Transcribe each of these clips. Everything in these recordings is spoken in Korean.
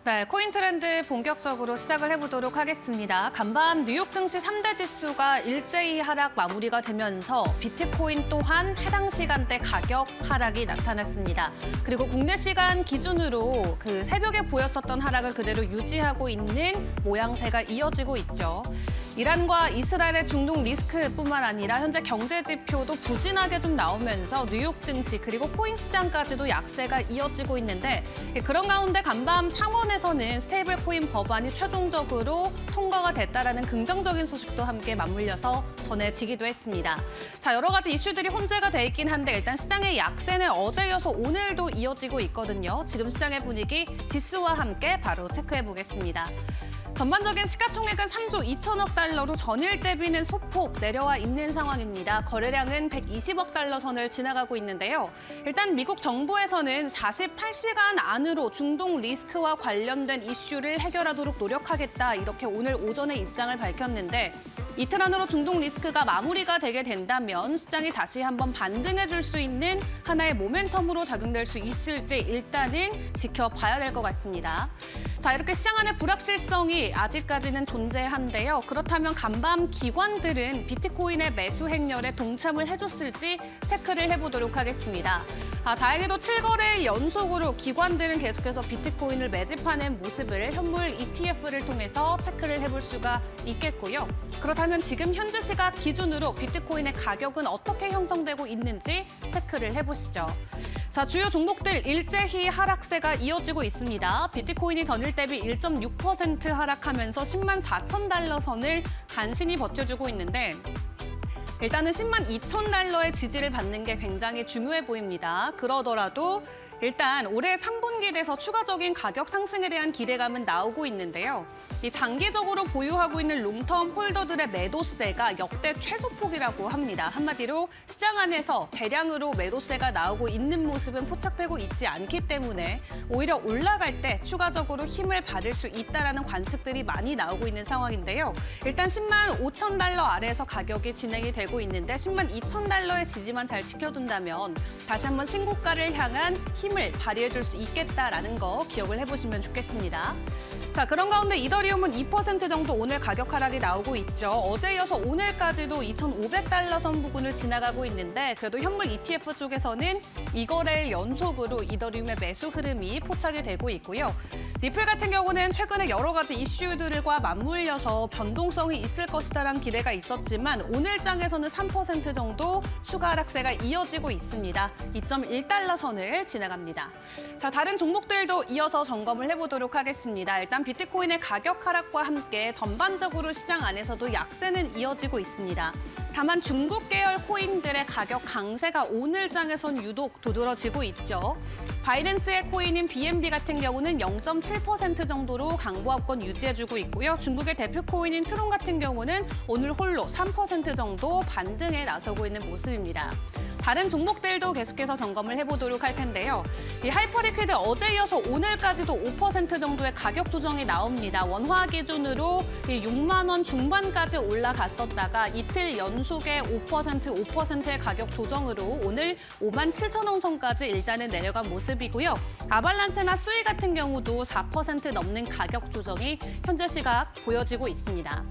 네, 코인 트렌드 본격적으로 시작을 해보도록 하겠습니다. 간밤 뉴욕 증시 3대 지수가 일제히 하락 마무리가 되면서 비트코인 또한 해당 시간대 가격 하락이 나타났습니다. 그리고 국내 시간 기준으로 그 새벽에 보였었던 하락을 그대로 유지하고 있는 모양새가 이어지고 있죠. 이란과 이스라엘의 중동 리스크뿐만 아니라 현재 경제 지표도 부진하게 좀 나오면서 뉴욕 증시 그리고 코인 시장까지도 약세가 이어지고 있는데 그런 가운데 간밤 상원에서는 스테이블 코인 법안이 최종적으로 통과가 됐다라는 긍정적인 소식도 함께 맞물려서 전해지기도 했습니다. 자, 여러 가지 이슈들이 혼재가 돼 있긴 한데 일단 시장의 약세는 어제 이어서 오늘도 이어지고 있거든요. 지금 시장의 분위기 지수와 함께 바로 체크해 보겠습니다. 전반적인 시가총액은 3조 2천억 달러로 전일 대비는 소폭 내려와 있는 상황입니다. 거래량은 120억 달러 선을 지나가고 있는데요. 일단 미국 정부에서는 48시간 안으로 중동 리스크와 관련된 이슈를 해결하도록 노력하겠다 이렇게 오늘 오전에 입장을 밝혔는데 이틀 안으로 중동 리스크가 마무리가 되게 된다면 시장이 다시 한번 반등해줄 수 있는 하나의 모멘텀으로 작용될 수 있을지 일단은 지켜봐야 될 것 같습니다. 자, 이렇게 시장 안의 불확실성이 아직까지는 존재한데요. 그렇다면 간밤 기관들은 비트코인의 매수 행렬에 동참을 해줬을지 체크를 해보도록 하겠습니다. 다행히도 7거래일 연속으로 기관들은 계속해서 비트코인을 매집하는 모습을 현물 ETF를 통해서 체크를 해볼 수가 있겠고요. 그렇다면 지금 현재 시각 기준으로 비트코인의 가격은 어떻게 형성되고 있는지 체크를 해보시죠. 자, 주요 종목들 일제히 하락세가 이어지고 있습니다. 비트코인이 전일 대비 1.6% 하락하면서 10만 4천 달러 선을 간신히 버텨주고 있는데 일단은 10만 2천 달러의 지지를 받는 게 굉장히 중요해 보입니다. 그러더라도 일단 올해 3분기 돼서 추가적인 가격 상승에 대한 기대감은 나오고 있는데요. 이 장기적으로 보유하고 있는 롱텀 홀더들의 매도세가 역대 최소폭이라고 합니다. 한마디로 시장 안에서 대량으로 매도세가 나오고 있는 모습은 포착되고 있지 않기 때문에 오히려 올라갈 때 추가적으로 힘을 받을 수 있다는 관측들이 많이 나오고 있는 상황인데요. 일단 10만 5천 달러 아래에서 가격이 진행이 되고 있는데 10만 2천 달러의 지지만 잘 지켜둔다면 다시 한번 신고가를 향한 힘을 발휘해줄 수 있겠다라는 거 기억을 해보시면 좋겠습니다. 자, 그런 가운데 이더리움은 2% 정도 오늘 가격 하락이 나오고 있죠. 어제 이어서 오늘까지도 2,500달러 선 부근을 지나가고 있는데 그래도 현물 ETF 쪽에서는 2거래일 연속으로 이더리움의 매수 흐름이 포착이 되고 있고요. 리플 같은 경우는 최근에 여러 가지 이슈들과 맞물려서 변동성이 있을 것이다라는 기대가 있었지만 오늘장에서는 3% 정도 추가 하락세가 이어지고 있습니다. 2.1달러 선을 지나갑니다. 자, 다른 종목들도 이어서 점검을 해보도록 하겠습니다. 일단 비트코인의 가격 하락과 함께 전반적으로 시장 안에서도 약세는 이어지고 있습니다. 다만 중국 계열 코인들의 가격 강세가 오늘장에선 유독 두드러지고 있죠. 바이낸스의 코인인 BNB 같은 경우는 0.7% 정도로 강보합권 유지해주고 있고요. 중국의 대표 코인인 트론 같은 경우는 오늘 홀로 3% 정도 반등에 나서고 있는 모습입니다. 다른 종목들도 계속해서 점검을 해보도록 할 텐데요. 이 하이퍼리퀴드 어제 이어서 오늘까지도 5% 정도의 가격 조정이 나옵니다. 원화 기준으로 6만 원 중반까지 올라갔었다가 이틀 연속의 5%의 가격 조정으로 오늘 5만 7천 원 선까지 일단은 내려간 모습이고요. 아발란체나 수이 같은 경우도 4% 넘는 가격 조정이 현재 시각 보여지고 있습니다.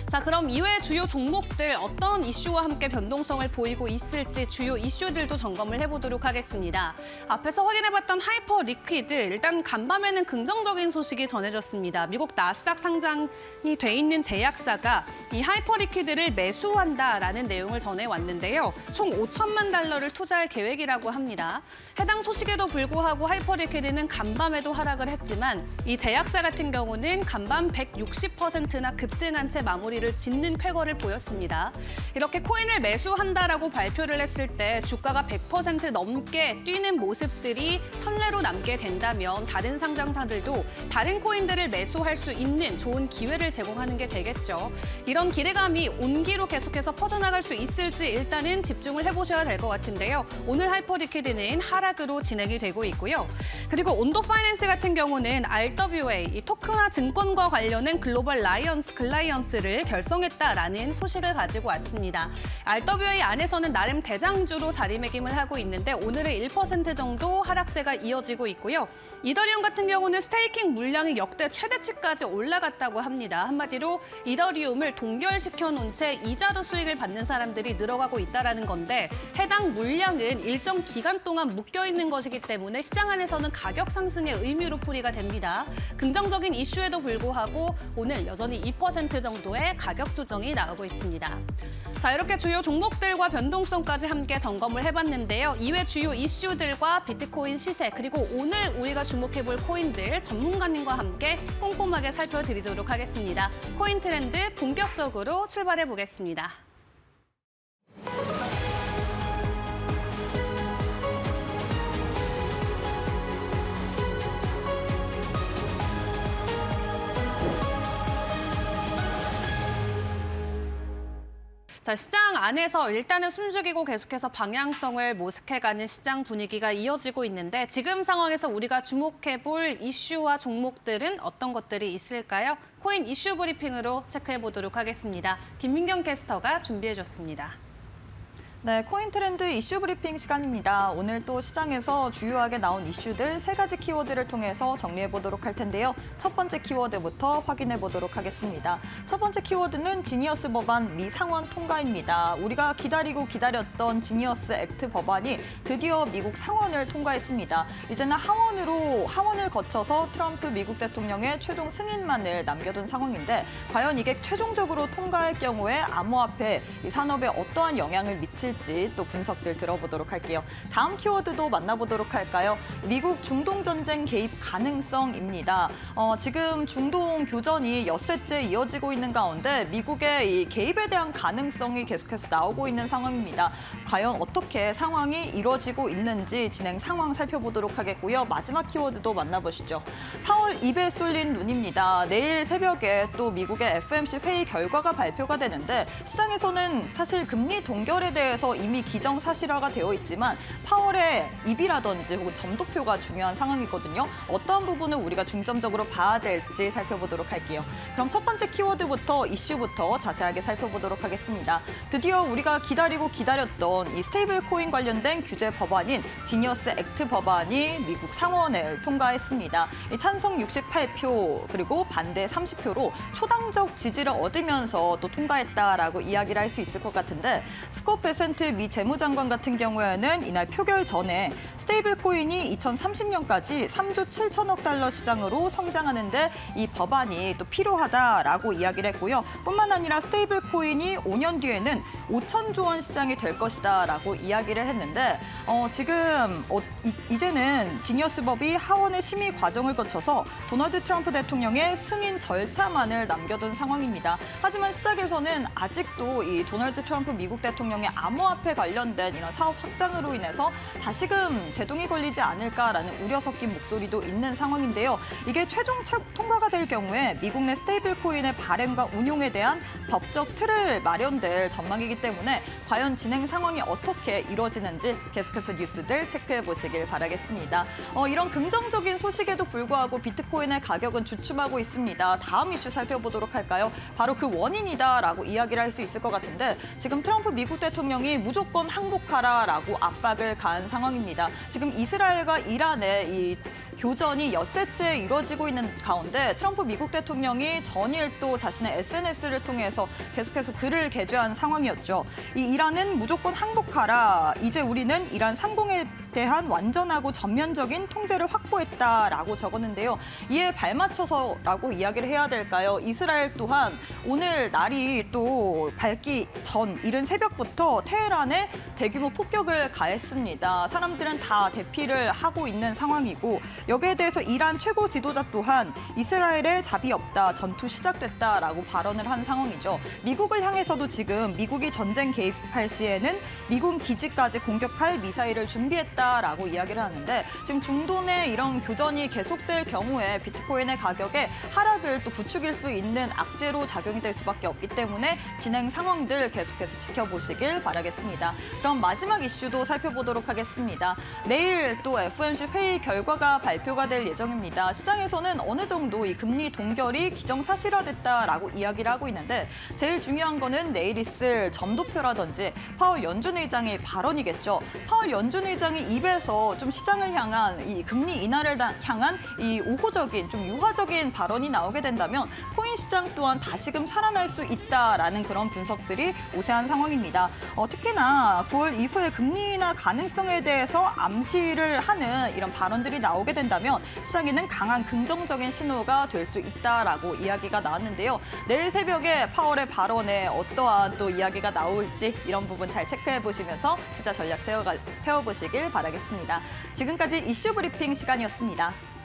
자, 그럼 이외의 주요 종목들 어떤 이슈와 함께 변동성을 보이고 있을지 주요 이슈들도 점검을 해보도록 하겠습니다. 앞에서 확인해봤던 하이퍼 리퀴드, 일단 간밤에는 긍정적인 소식이 전해졌습니다. 미국 나스닥 상장이 돼 있는 제약사가 이 하이퍼 리퀴드를 매수한다라는 내용을 전해왔는데요. 총 5천만 달러를 투자할 계획이라고 합니다. 해당 소식에도 불구하고 하이퍼 리퀴드는 간밤에도 하락을 했지만 이 제약사 같은 경우는 간밤 160%나 급등한 채 마무리를 짓는 쾌거를 보였습니다. 이렇게 코인을 매수한다라고 발표를 했을 때 주가가 100% 넘게 뛰는 모습들이 선례로 남게 된다면 다른 상장사들도 다른 코인들을 매수할 수 있는 좋은 기회를 제공하는 게 되겠죠. 이런 기대감이 온기로 계속해서 퍼져나갈 수 있을지 일단은 집중을 해보셔야 될 것 같은데요. 오늘 하이퍼리퀴드는 하락으로 진행이 되고 있고요. 그리고 온도 파이낸스 같은 경우는 RWA, 이 토크나 증권과 관련된 글로벌 글라이언스를 결성했다라는 소식을 가지고 왔습니다. RWA 안에서는 나름 대장주로 자리매김을 하고 있는데 오늘은 1% 정도 하락세가 이어지고 있고요. 이더리움 같은 경우는 스테이킹 물량이 역대 최대치까지 올라갔다고 합니다. 한마디로 이더리움을 동결시켜 놓은 채 이자로 수익을 받는 사람들이 늘어가고 있다는 건데 해당 물량은 일정 기간 동안 묶여 있는 것이기 때문에 시장 안에서는 가격 상승의 의미로 풀이가 됩니다. 긍정적인 이슈에도 불구하고 오늘 여전히 2% 정도의 가격 조정이 나오고 있습니다. 자, 이렇게 주요 종목들과 변동성까지 함께 점검을 해봤는데요. 이외 주요 이슈들과 비트코인 시세 그리고 오늘 우리가 주목해볼 코인들 전문가님과 함께 꼼꼼하게 살펴드리도록 하겠습니다. 코인 트렌드 본격적으로 출발해 보겠습니다. 자, 시장 안에서 일단은 숨죽이고 계속해서 방향성을 모색해가는 시장 분위기가 이어지고 있는데 지금 상황에서 우리가 주목해볼 이슈와 종목들은 어떤 것들이 있을까요? 코인 이슈 브리핑으로 체크해 보도록 하겠습니다. 김민경 캐스터가 준비해줬습니다. 네, 코인 트렌드 이슈 브리핑 시간입니다. 오늘 또 시장에서 주요하게 나온 이슈들 3가지 키워드를 통해서 정리해 보도록 할 텐데요. 첫 번째 키워드부터 확인해 보도록 하겠습니다. 첫 번째 키워드는 지니어스 법안 미상원 통과입니다. 우리가 기다렸던 지니어스 액트 법안이 드디어 미국 상원을 통과했습니다. 이제는 하원을 거쳐서 트럼프 미국 대통령의 최종 승인만을 남겨둔 상황인데 과연 이게 최종적으로 통과할 경우에 암호화폐 이 산업에 어떠한 영향을 미칠지 또 분석들 들어보도록 할게요. 다음 키워드도 만나보도록 할까요? 미국 중동 전쟁 개입 가능성입니다. 지금 중동 교전이 엿새째 이어지고 있는 가운데 미국의 이 개입에 대한 가능성이 계속해서 나오고 있는 상황입니다. 과연 어떻게 상황이 이루어지고 있는지 진행 상황 살펴보도록 하겠고요. 마지막 키워드도 만나보시죠. 파월 입에 쏠린 눈입니다. 내일 새벽에 또 미국의 FOMC 회의 결과가 발표가 되는데 시장에서는 사실 금리 동결에 대해서 이미 기정사실화가 되어 있지만 파월의 입이라든지 혹은 점도표가 중요한 상황이거든요. 어떠한 부분을 우리가 중점적으로 봐야 될지 살펴보도록 할게요. 그럼 첫 번째 키워드부터 이슈부터 자세하게 살펴보도록 하겠습니다. 드디어 우리가 기다렸던 이 스테이블 코인 관련된 규제 법안인 지니어스 액트 법안이 미국 상원을 통과했습니다. 이 찬성 68표 그리고 반대 30표로 초당적 지지를 얻으면서 또 통과했다라고 이야기를 할 수 있을 것 같은데 스콧 베센트 미 재무장관 같은 경우에는 이날 표결 전에 스테이블 코인이 2030년까지 3조 7천억 달러 시장으로 성장하는데 이 법안이 또 필요하다라고 이야기를 했고요. 뿐만 아니라 스테이블 코인이 5년 뒤에는 5천조 원 시장이 될 것이다라고 이야기를 했는데 지금 이제는 지니어스 법이 하원의 심의 과정을 거쳐서 도널드 트럼프 대통령의 승인 절차만을 남겨둔 상황입니다. 하지만 시작에서는 아직도 이 도널드 트럼프 미국 대통령의 암호화폐 관련된 이런 사업 확장으로 인해서 다시금 제동이 걸리지 않을까라는 우려 섞인 목소리도 있는 상황인데요. 이게 최종 통과가 될 경우에 미국 내 스테이블 코인의 발행과 운용에 대한 법적 틀을 마련될 전망이기 때문에 과연 진행 상황이 어떻게 이루어지는지 계속해서 뉴스들 체크해 보시길 바라겠습니다. 이런 긍정적인 소식에도 불구하고 비트코인의 가격은 주춤하고 있습니다. 다음 이슈 살펴보도록 할까요? 바로 그 원인이다라고 이야기를 할 수 있을 것 같은데 지금 트럼프 미국 대통령이 무조건 항복하라라고 압박을 가한 상황입니다. 지금 이스라엘과 이란의 이 교전이 엿새째 이루어지고 있는 가운데 트럼프 미국 대통령이 전일 또 자신의 SNS를 통해서 계속해서 글을 게재한 상황이었죠. 이 이란은 무조건 항복하라. 이제 우리는 이란 상공에 대한 완전하고 전면적인 통제를 확보했다라고 적었는데요. 이에 발맞춰서라고 이야기를 해야 될까요? 이스라엘 또한 오늘 날이 또 밝기 전 이른 새벽부터 테헤란에 대규모 폭격을 가했습니다. 사람들은 다 대피를 하고 있는 상황이고 여기에 대해서 이란 최고 지도자 또한 이스라엘에 잡이 없다, 전투 시작됐다라고 발언을 한 상황이죠. 미국을 향해서도 지금 미국이 전쟁 개입할 시에는 미군 기지까지 공격할 미사일을 준비했다 있다라고 이야기를 하는데 지금 중도 내 이런 교전이 계속될 경우에 비트코인의 가격에 하락을 또 부추길 수 있는 악재로 작용이 될 수밖에 없기 때문에 진행 상황들 계속해서 지켜보시길 바라겠습니다. 그럼 마지막 이슈도 살펴보도록 하겠습니다. 내일 또 FOMC 회의 결과가 발표가 될 예정입니다. 시장에서는 어느 정도 이 금리 동결이 기정사실화됐다라고 이야기를 하고 있는데 제일 중요한 거는 내일 있을 점도표라든지 파월 연준 의장의 발언이겠죠. 파월 연준 의장이 입에서 좀 시장을 향한 이 금리 인하를 향한 이 우호적인 좀 유화적인 발언이 나오게 된다면 코인 시장 또한 다시금 살아날 수 있다라는 그런 분석들이 우세한 상황입니다. 특히나 9월 이후에 금리 인하 가능성에 대해서 암시를 하는 이런 발언들이 나오게 된다면 시장에는 강한 긍정적인 신호가 될 수 있다라고 이야기가 나왔는데요. 내일 새벽에 파월의 발언에 어떠한 또 이야기가 나올지 이런 부분 잘 체크해 보시면서 투자 전략 세워보시길 바라겠습니다. 지금까지 이슈 브리핑 시간이었습니다.